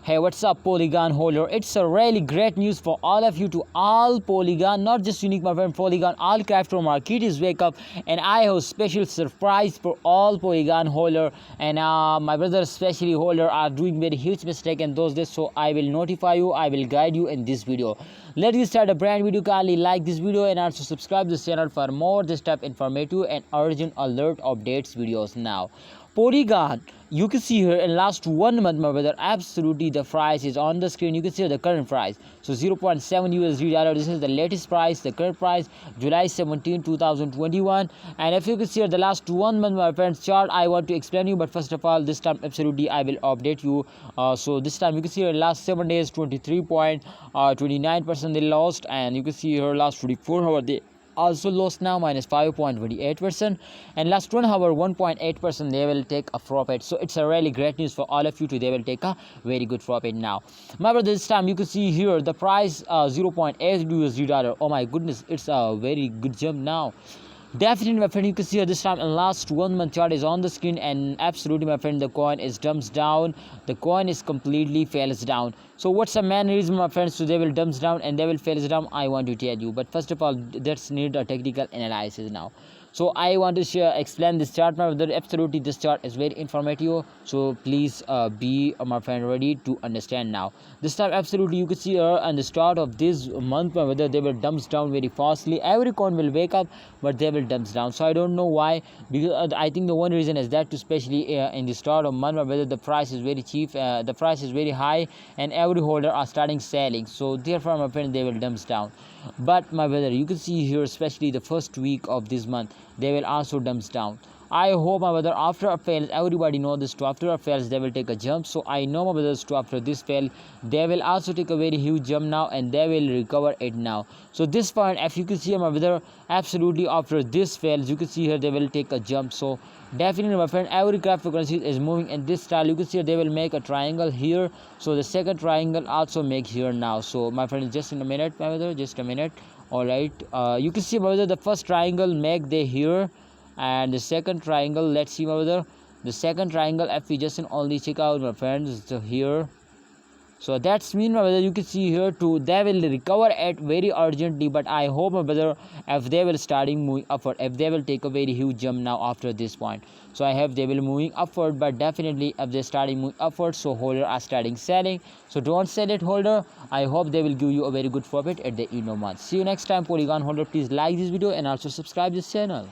Hey, what's up, Polygon holder? It's a really great news for all of you, to all Polygon, not just unique my friend Polygon, all crypto market is wake up, and I have special surprise for all Polygon holder, and my brother especially holder are doing very huge mistake in those days, so I will notify you, I will guide you in this video. Let's start a brand video. Kindly like this video and also subscribe this channel for more this type informative and urgent alert updates videos. Now, Polygon, you can see here in last 1 month, my brother, absolutely the price is on the screen. You can see the current price, so 0.7 USD dollar. This is the latest price, the current price, July 17 2021. And if you can see the last 1 month, my friends, chart I want to explain you, but first of all, this time absolutely I will update you. So this time you can see here last 7 days 23.29% they lost, and you can see here last 24 hours they also lost now minus 5.28%, and last 1 hour 1.8% they will take a profit. So it's a really great news for all of you too. They will take a very good profit. Now, my brother, this time you can see here the price 0.8 USD dollar. Oh my goodness, it's a very good jump now. Definitely, my friend, you can see here this time in last 1 month chart is on the screen, and absolutely, my friend, the coin is dumps down. The coin is completely fails down. So what's the main reason, my friends, so they will dumps down and they will fails down? I want to tell you, but first of all, that's need a technical analysis now. So I want to explain this chart, my brother. Absolutely, this chart is very informative, so please be my friend ready to understand. Now, this time absolutely you can see here at the start of this month, my brother, they will dumps down very fastly. Every coin will wake up, but they will dumps down. So I don't know why, because I think the one reason is that, especially in the start of month, my brother, the price is very cheap, the price is very high, and every holder are starting selling. So therefore, my friend, they will dumps down. But my brother, you can see here, especially the first week of this month, they will also dumps down. I hope, my brother, after a fail, everybody know this too, after a fails they will take a jump. So I know, my brothers, too, after this fail they will also take a very huge jump now, and they will recover it now. So this point, if you can see, my brother, absolutely after this fails, you can see here they will take a jump. So definitely, my friend, every cryptocurrency is moving in this style. You can see they will make a triangle here, so the second triangle also make here now. So my friend, just in a minute, my brother, just a minute. All right, you can see, my brother, the first triangle make they here, and the second triangle, let's see, my brother, the second triangle, if we just only check out, my friends, so here. So that's mean, my brother, you can see here too, they will recover it very urgently. But I hope, my brother, if they will starting moving upward, if they will take a very huge jump now after this point, so I have they will moving upward. But definitely if they starting moving upward, so holder are starting selling. So don't sell it, holder. I hope they will give you a very good profit at the end of month. See you next time, Polygon holder. Please like this video and also subscribe this channel.